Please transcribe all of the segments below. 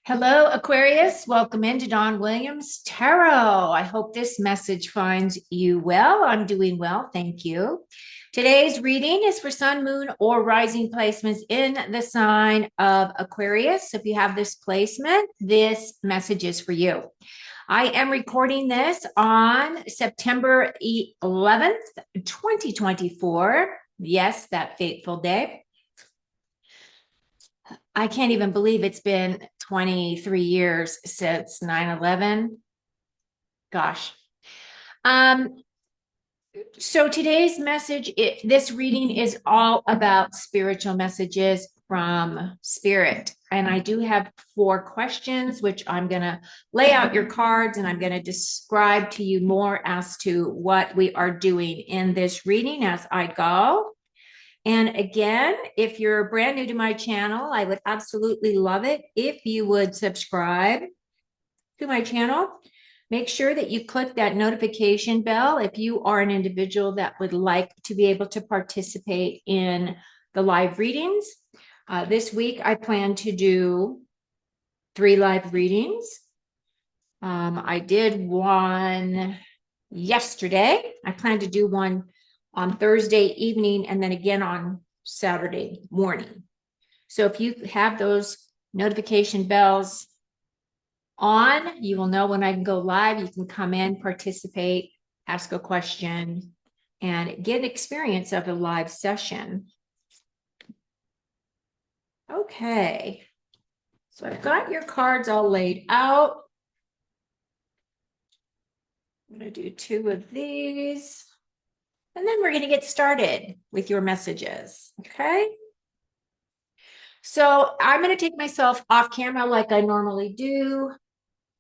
Hello, Aquarius. Welcome into Don Williams Tarot. I hope this message finds you well. I'm doing well, thank you. Today's reading is for sun, moon, or rising placements in the sign of Aquarius. So if you have this placement, this message is for you. I am recording this on September 11th, 2024. Yes, that fateful day. I can't even believe it's been 23 years since 9/11. Gosh. Um, so today's message, this reading is all about spiritual messages from spirit. And I do have 4 questions, which I'm going to lay out your cards and I'm going to describe to you more as to what we are doing in this reading as I go. And again, if you're brand new to my channel, I would absolutely love it if you would subscribe to my channel. Make sure that you click that notification bell if you are an individual that would like to be able to participate in the live readings. This week, I plan to do 3 live readings. I did one yesterday. I plan to do one on Thursday evening and then again on Saturday morning. So if you have those notification bells on, you will know when I can go live. You can come in, participate, ask a question, and get an experience of a live session. Okay, so I've got your cards all laid out. I'm going to do 2 of these. And then we're going to get started with your messages, okay? So I'm going to take myself off camera like I normally do,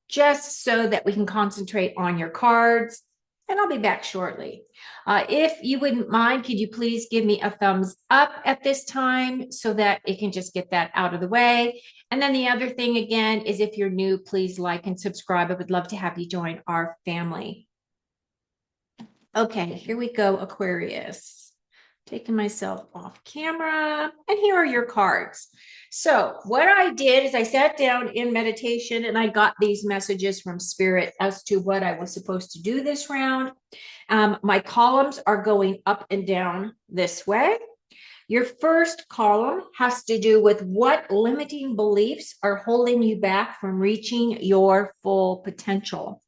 just so that we can concentrate on your cards, and I'll be back shortly. If you wouldn't mind, could you please give me a thumbs up at this time so that it can just get that out of the way? And then the other thing again is if you're new, please like and subscribe. I would love to have you join our family. Okay, here we go, Aquarius. Taking myself off camera, and here are your cards. So what I did is I sat down in meditation and I got these messages from Spirit as to what I was supposed to do this round. My columns are going up and down this way. Your first column has to do with what limiting beliefs are holding you back from reaching your full potential.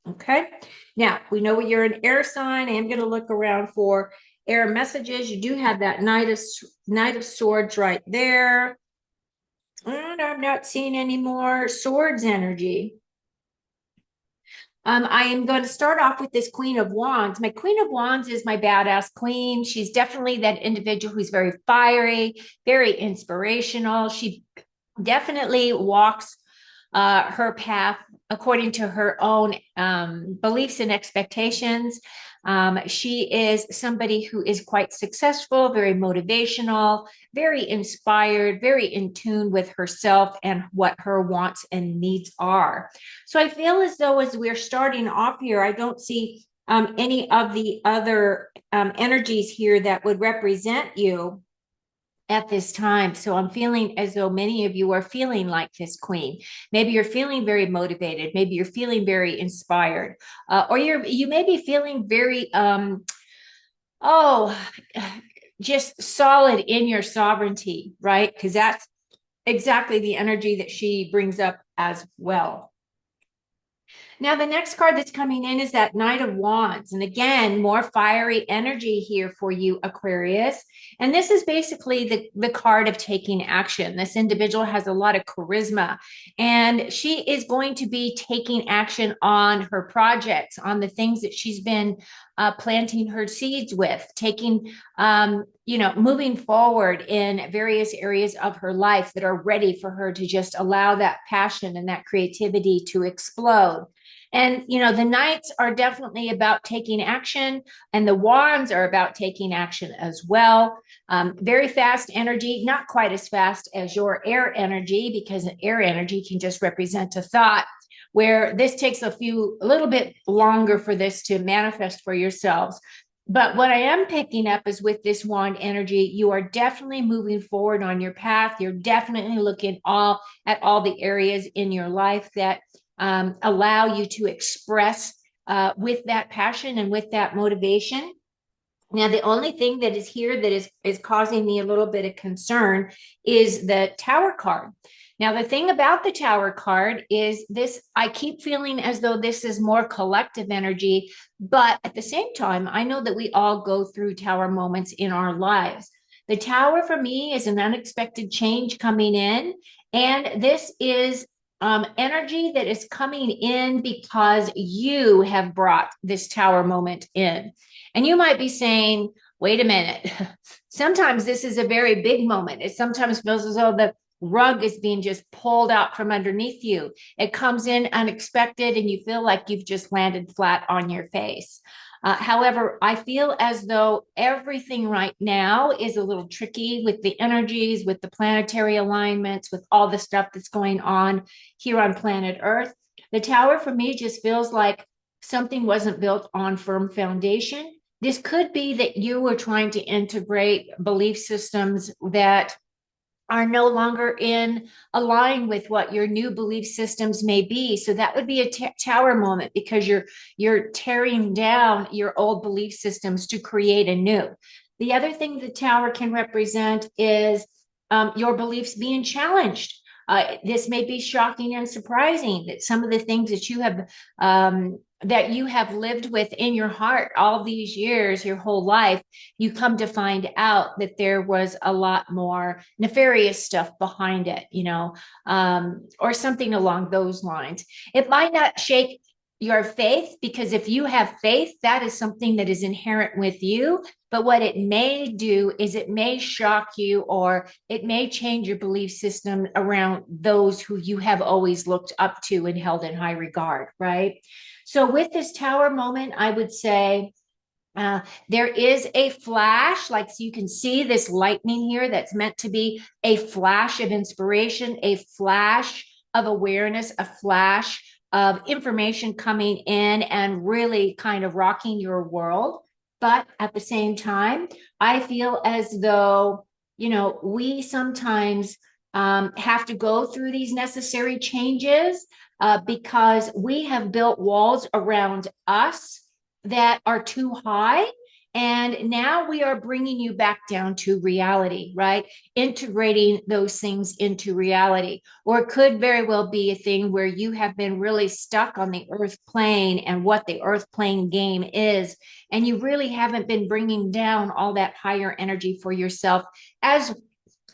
Okay, now we know you're an air sign. I am going to look around for air messages. You do have that Knight of Swords right there. And I'm not seeing any more swords energy. I am going to start off with this Queen of Wands. My Queen of Wands is my badass queen. She's definitely that individual who's very fiery, very inspirational. She definitely walks her path according to her own beliefs and expectations. She is somebody who is quite successful, very motivational, very inspired, very in tune with herself and what her wants and needs are. So I feel as though as we're starting off here, I don't see any of the other energies here that would represent you at this time. So I'm feeling as though many of you are feeling like this queen. Maybe you're feeling very motivated. Maybe you're feeling very inspired, or you may be feeling very just solid in your sovereignty, right? Because that's exactly the energy that she brings up as well. Now, the next card that's coming in is that Knight of Wands. And again, more fiery energy here for you, Aquarius. And this is basically the card of taking action. This individual has a lot of charisma, and she is going to be taking action on her projects, on the things that she's been planting her seeds with, taking, moving forward in various areas of her life that are ready for her to just allow that passion and that creativity to explode. And, the knights are definitely about taking action, and the wands are about taking action as well. Very fast energy, not quite as fast as your air energy, because an air energy can just represent a thought, where this takes a little bit longer for this to manifest for yourselves. But what I am picking up is with this wand energy, you are definitely moving forward on your path. You're definitely looking all at all the areas in your life that allow you to express with that passion and with that motivation. Now, the only thing that is here that is causing me a little bit of concern is the Tower card. Now, the thing about the Tower card is this, I keep feeling as though this is more collective energy, but at the same time, I know that we all go through Tower moments in our lives. The Tower for me is an unexpected change coming in, and this is energy that is coming in because you have brought this Tower moment in. And you might be saying, wait a minute. Sometimes this is a very big moment. It sometimes feels as though the rug is being just pulled out from underneath you. It comes in unexpected and you feel like you've just landed flat on your face. However, I feel as though everything right now is a little tricky with the energies, with the planetary alignments, with all the stuff that's going on here on planet Earth. The tower for me just feels like something wasn't built on firm foundation. This could be that you were trying to integrate belief systems that are no longer in align with what your new belief systems may be. So that would be a tower moment because you're tearing down your old belief systems to create a new. The other thing the tower can represent is your beliefs being challenged. This may be shocking and surprising that some of the things that you have lived with in your heart all these years, your whole life, you come to find out that there was a lot more nefarious stuff behind it, or something along those lines. It might not shake your faith because if you have faith, that is something that is inherent with you. But what it may do is it may shock you or it may change your belief system around those who you have always looked up to and held in high regard, right? So with this tower moment, I would say there is a flash, like so you can see this lightning here that's meant to be a flash of inspiration, a flash of awareness, a flash of information coming in and really kind of rocking your world. But at the same time, I feel as though, we sometimes have to go through these necessary changes because we have built walls around us that are too high. And now we are bringing you back down to reality, right? Integrating those things into reality. Or it could very well be a thing where you have been really stuck on the earth plane and what the earth plane game is. And you really haven't been bringing down all that higher energy for yourself as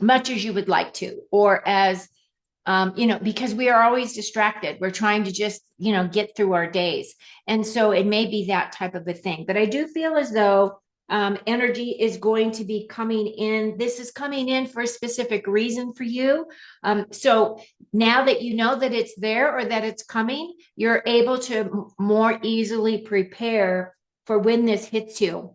much as you would like to, or as because we are always distracted. We're trying to just, get through our days. And so it may be that type of a thing. But I do feel as though energy is going to be coming in. This is coming in for a specific reason for you. So now that you know that it's there or that it's coming, you're able to more easily prepare for when this hits you.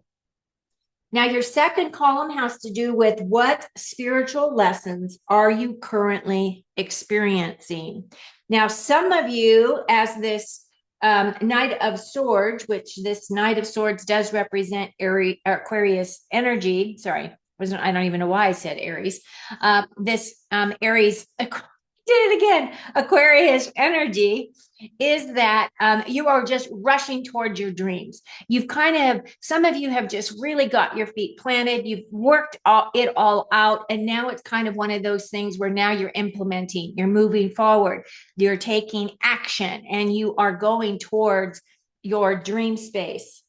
Now, your second column has to do with what spiritual lessons are you currently experiencing? Now, some of you, as this Knight of Swords, which this Knight of Swords does represent Aquarius energy. Sorry, I don't even know why I said Aries. This Aries did it again. Aquarius energy is that you are just rushing towards your dreams. Some of you have just really got your feet planted. You've worked it all out. And now it's kind of one of those things where now you're implementing, you're moving forward, you're taking action, and you are going towards your dream space.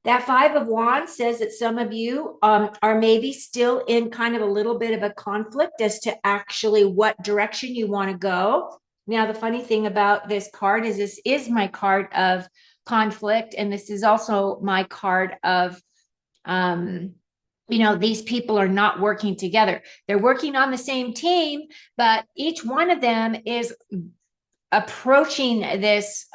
That Five of Wands says that some of you are maybe still in kind of a little bit of a conflict as to actually what direction you want to go. Now, the funny thing about this card is this is my card of conflict, and this is also my card of, these people are not working together. They're working on the same team, but each one of them is approaching this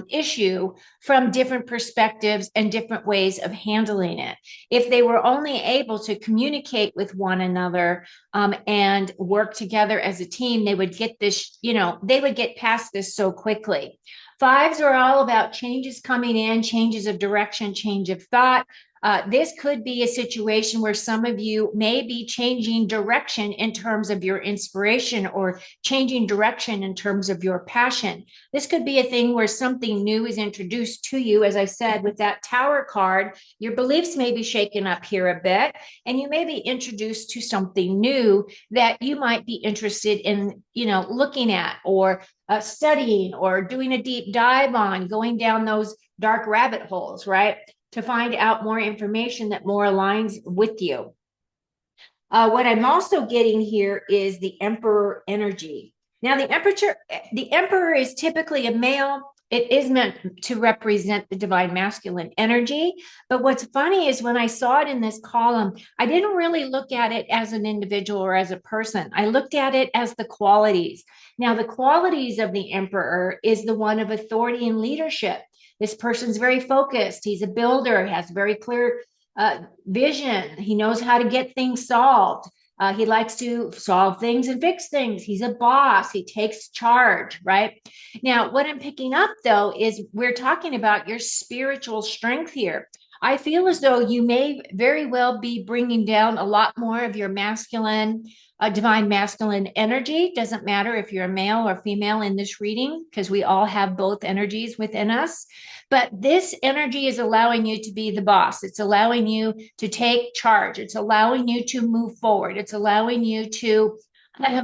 issue from different perspectives and different ways of handling it. If they were only able to communicate with one another and work together as a team, they would get this, they would get past this so quickly. Fives are all about changes coming in, changes of direction, change of thought. This could be a situation where some of you may be changing direction in terms of your inspiration or changing direction in terms of your passion. This could be a thing where something new is introduced to you. As I said, with that Tower card, your beliefs may be shaken up here a bit, and you may be introduced to something new that you might be interested in, looking at or studying or doing a deep dive on, going down those dark rabbit holes, right? To find out more information that more aligns with you. What I'm also getting here is the Emperor energy. Now, the Emperor is typically a male. It is meant to represent the divine masculine energy. But what's funny is when I saw it in this column, I didn't really look at it as an individual or as a person. I looked at it as the qualities. Now, the qualities of the Emperor is the one of authority and leadership. This person's very focused. He's a builder, has very clear vision. He knows how to get things solved. He likes to solve things and fix things. He's a boss. He takes charge, right? Now, what I'm picking up though is we're talking about your spiritual strength here. I feel as though you may very well be bringing down a lot more of your masculine, divine masculine energy. Doesn't matter if you're a male or female in this reading, because we all have both energies within us. But this energy is allowing you to be the boss. It's allowing you to take charge. It's allowing you to move forward. It's allowing you to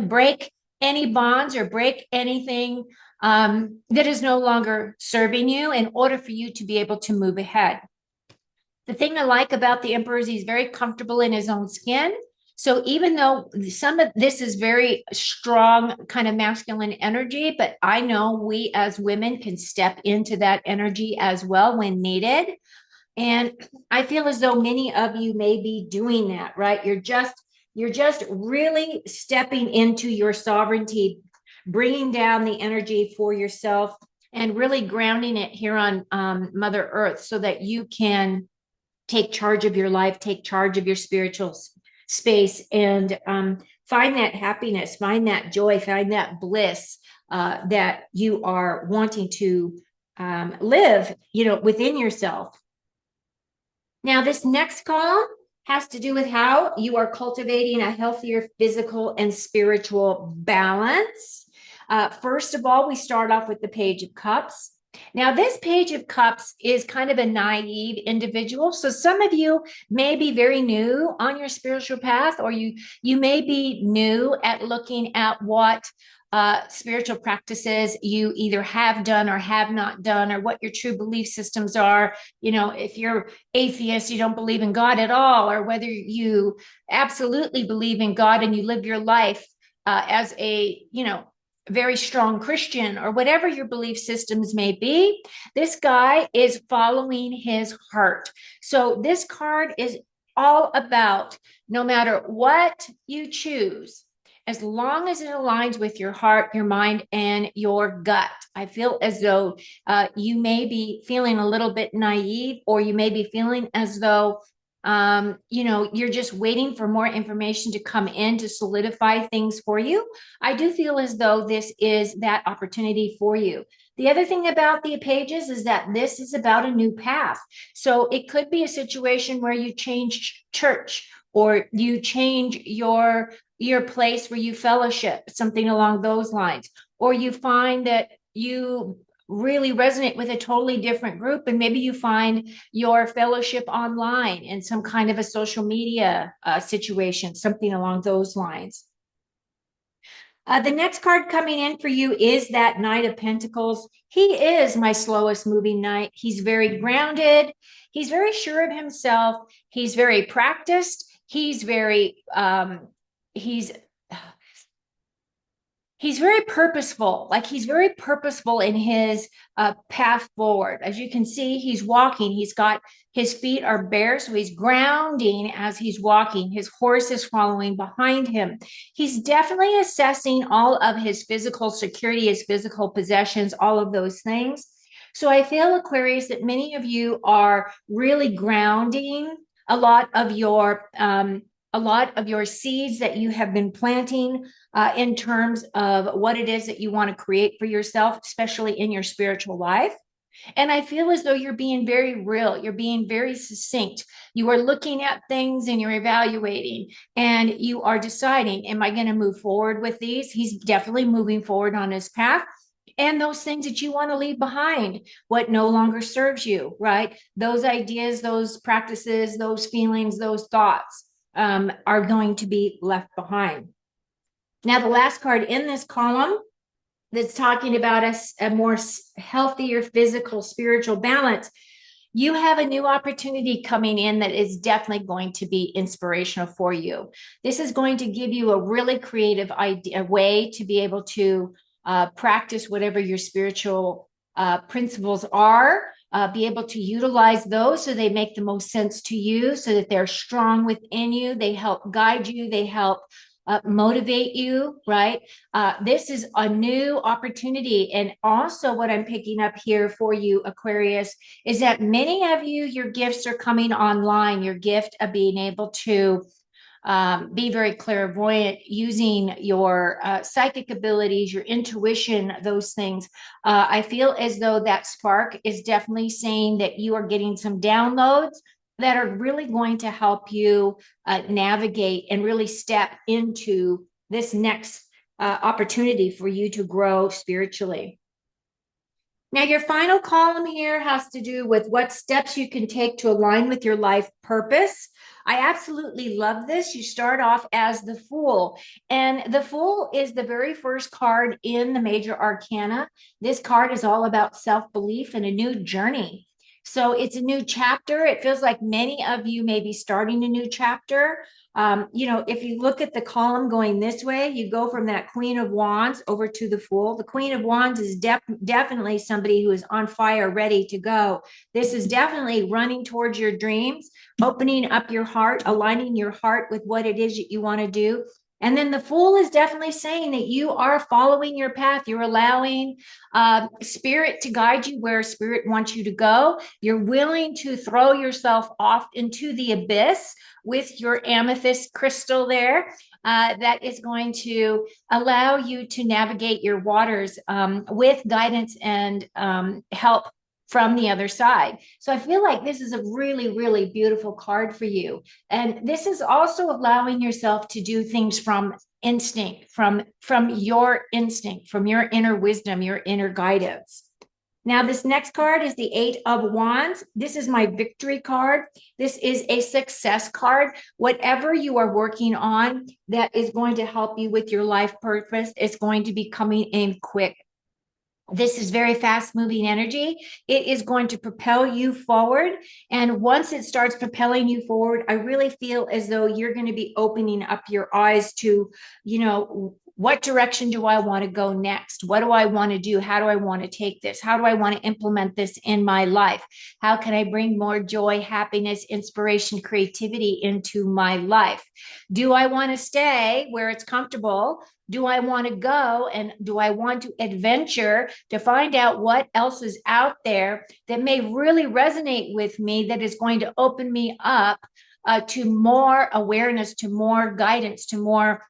break any bonds or break anything that is no longer serving you in order for you to be able to move ahead. The thing I like about the Emperor is he's very comfortable in his own skin. So even though some of this is very strong kind of masculine energy, but I know we as women can step into that energy as well when needed. And I feel as though many of you may be doing that, right? You're just really stepping into your sovereignty, bringing down the energy for yourself and really grounding it here on Mother Earth so that you can take charge of your life, take charge of your spiritual space, and find that happiness, find that joy, find that bliss that you are wanting to live, within yourself. Now, this next column has to do with how you are cultivating a healthier physical and spiritual balance. First of all, we start off with the Page of Cups. Now, this Page of Cups is kind of a naive individual. So some of you may be very new on your spiritual path, or you may be new at looking at what spiritual practices you either have done or have not done, or what your true belief systems are. If you're atheist, you don't believe in God at all, or whether you absolutely believe in God and you live your life as a, very strong Christian, or whatever your belief systems may be. This guy is following his heart. So this card is all about, no matter what you choose, as long as it aligns with your heart, your mind, and your gut. I feel as though you may be feeling a little bit naive, or you may be feeling as though you're just waiting for more information to come in to solidify things for you. I do feel as though this is that opportunity for you. The other thing about the pages is that this is about a new path. So it could be a situation where you change church, or you change your place where you fellowship, something along those lines, or you find that you really resonate with a totally different group, and maybe you find your fellowship online in some kind of a social media situation, something along those lines. The next card coming in for you is that Knight of Pentacles. He is my slowest moving knight. He's very grounded. He's very sure of himself. He's very practiced. He's very he's very purposeful. Like, he's very purposeful in his path forward. As you can see, he's walking. He's got, his feet are bare, so he's grounding as he's walking. His horse is following behind him. He's definitely assessing all of his physical security, his physical possessions, all of those things. So I feel, Aquarius, that many of you are really grounding a lot of your seeds that you have been planting in terms of what it is that you want to create for yourself, especially in your spiritual life. And I feel as though you're being very real. You're being very succinct. You are looking at things and you're evaluating and you are deciding, am I going to move forward with these? He's definitely moving forward on his path. And those things that you want to leave behind, what no longer serves you, right? Those ideas, those practices, those feelings, those thoughts are going to be left behind. Now, the last card in this column that's talking about a more healthier physical, spiritual balance, you have a new opportunity coming in that is definitely going to be inspirational for you. This is going to give you a really creative idea, way to be able to practice whatever your spiritual principles are. Be able to utilize those so they make the most sense to you, so that they're strong within you. They help guide you. They help motivate you, right? This is a new opportunity. And also, what I'm picking up here for you, Aquarius, is that many of you, your gifts are coming online. Your gift of being able to be very clairvoyant, using your psychic abilities, your intuition, those things. I feel as though that spark is definitely saying that you are getting some downloads that are really going to help you navigate and really step into this next opportunity for you to grow spiritually. Now, your final column here has to do with what steps you can take to align with your life purpose. I absolutely love this. You start off as the Fool, and the Fool is the very first card in the major arcana. This card is all about self-belief and a new journey. So it's a new chapter. It feels like many of you may be starting a new chapter. If you look at the column going this way, you go from that Queen of Wands over to the Fool. The Queen of Wands is definitely somebody who is on fire, ready to go. This is definitely running towards your dreams, opening up your heart, aligning your heart with what it is that you want to do. And then the Fool is definitely saying that you are following your path. You're allowing spirit to guide you where spirit wants you to go. You're willing to throw yourself off into the abyss with your amethyst crystal there. That is going to allow you to navigate your waters with guidance and help from the other side. So I feel like this is a really, really beautiful card for you. And this is also allowing yourself to do things from instinct, from your instinct, from your inner wisdom, your inner guidance. Now, this next card is the Eight of Wands. This is my victory card. This is a success card. Whatever you are working on that is going to help you with your life purpose is going to be coming in quick. This is very fast moving energy. It is going to propel you forward. And once it starts propelling you forward, I really feel as though you're going to be opening up your eyes to, what direction do I want to go next? What do I want to do? How do I want to take this? How do I want to implement this in my life? How can I bring more joy, happiness, inspiration, creativity into my life? Do I want to stay where it's comfortable? Do I want to go, and do I want to adventure to find out what else is out there that may really resonate with me, that is going to open me up to more awareness, to more guidance, to more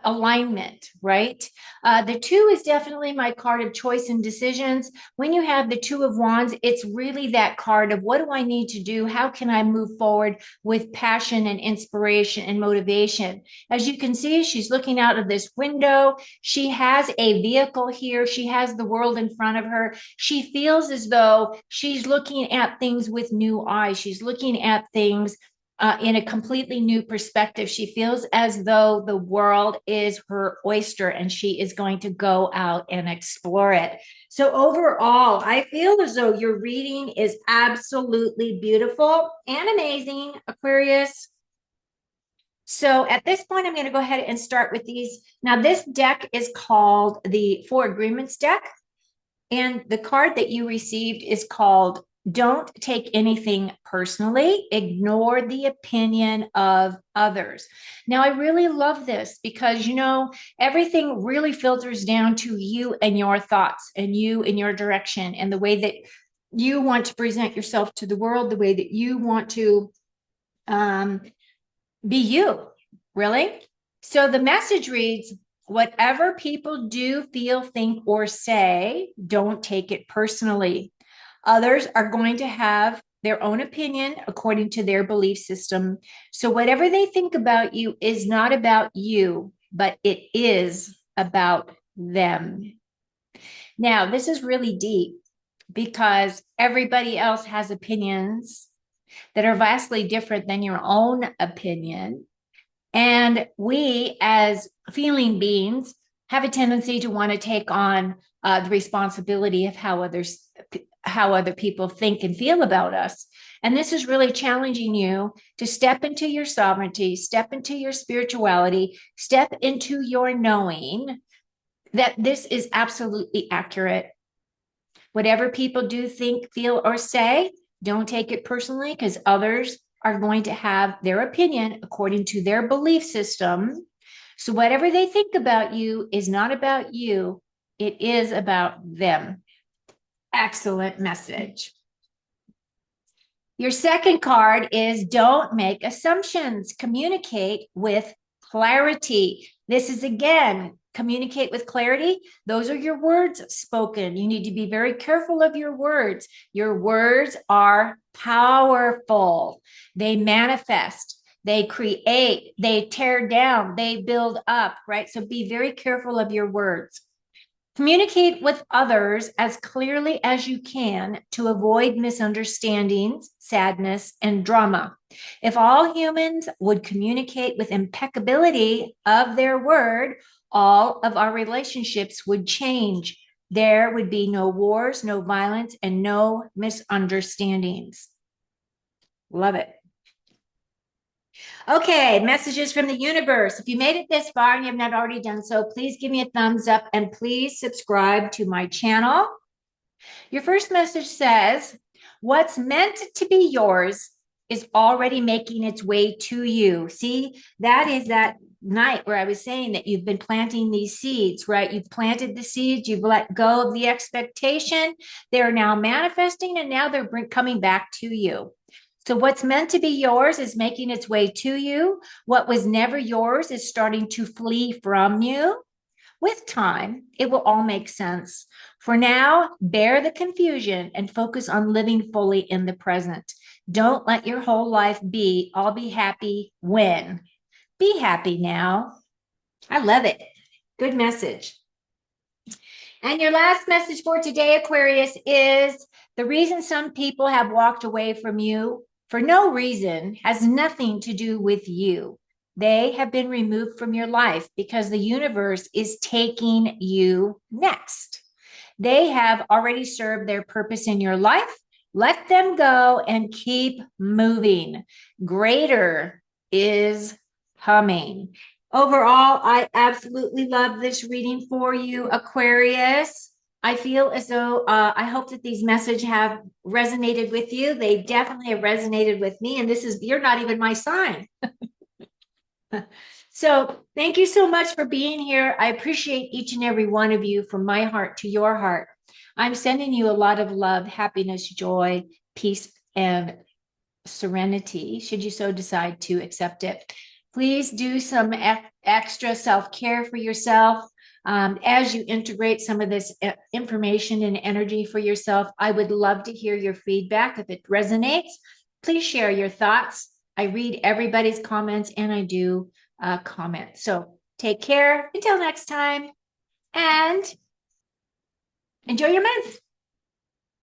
alignment, right? The Two is definitely my card of choice and decisions. When you have the Two of Wands, it's really that card of what do I need to do? How can I move forward with passion and inspiration and motivation? As you can see, she's looking out of this window. She has a vehicle here. She has the world in front of her. She feels as though she's looking at things with new eyes. She's looking at things in a completely new perspective. She feels as though the world is her oyster and she is going to go out and explore it. So overall, I feel as though your reading is absolutely beautiful and amazing, Aquarius. So at this point, I'm going to go ahead and start with these. Now, this deck is called the Four Agreements deck. And the card that you received is called Don't Take Anything Personally, Ignore the Opinion of Others. Now, I really love this because, everything really filters down to you and your thoughts and you and your direction and the way that you want to present yourself to the world, the way that you want to be you, really. So the message reads, whatever people do, feel, think, or say, don't take it personally. Others are going to have their own opinion according to their belief system. So whatever they think about you is not about you, but it is about them. Now, this is really deep because everybody else has opinions that are vastly different than your own opinion. And we, as feeling beings, have a tendency to want to take on the responsibility of how other people think and feel about us. And this is really challenging you to step into your sovereignty, step into your spirituality, step into your knowing that this is absolutely accurate. Whatever people do, think, feel, or say, don't take it personally because others are going to have their opinion according to their belief system. So, whatever they think about you is not about you, it is about them. Excellent message. Your second card is don't make assumptions, communicate with clarity. This is again, communicate with clarity. Those are your words spoken. You need to be very careful of your words. Your words are powerful. They manifest, they create, they tear down, they build up, right? So be very careful of your words. Communicate with others as clearly as you can to avoid misunderstandings, sadness, and drama. If all humans would communicate with impeccability of their word, all of our relationships would change. There would be no wars, no violence, and no misunderstandings. Love it. Okay, messages from the universe. If you made it this far and you have not already done so, please give me a thumbs up and please subscribe to my channel. Your first message says, what's meant to be yours is already making its way to you. See, that is that night where I was saying that you've been planting these seeds, right? You've planted the seeds, you've let go of the expectation. They're now manifesting and now they're coming back to you. So what's meant to be yours is making its way to you. What was never yours is starting to flee from you. With time, it will all make sense. For now, bear the confusion and focus on living fully in the present. Don't let your whole life be, I'll be happy when. Be happy now. I love it. Good message. And your last message for today, Aquarius, is the reason some people have walked away from you for no reason has nothing to do with you. They have been removed from your life because the universe is taking you next. They have already served their purpose in your life. Let them go and keep moving. Greater is coming. Overall, I absolutely love this reading for you, Aquarius. I feel as though I hope that these messages have resonated with you. They definitely have resonated with me. And this is, you're not even my sign. So thank you so much for being here. I appreciate each and every one of you from my heart to your heart. I'm sending you a lot of love, happiness, joy, peace, and serenity, should you so decide to accept it. Please do some extra self-care for yourself. As you integrate some of this information and energy for yourself, I would love to hear your feedback. If it resonates, please share your thoughts. I read everybody's comments and I do comment. So take care until next time and enjoy your month.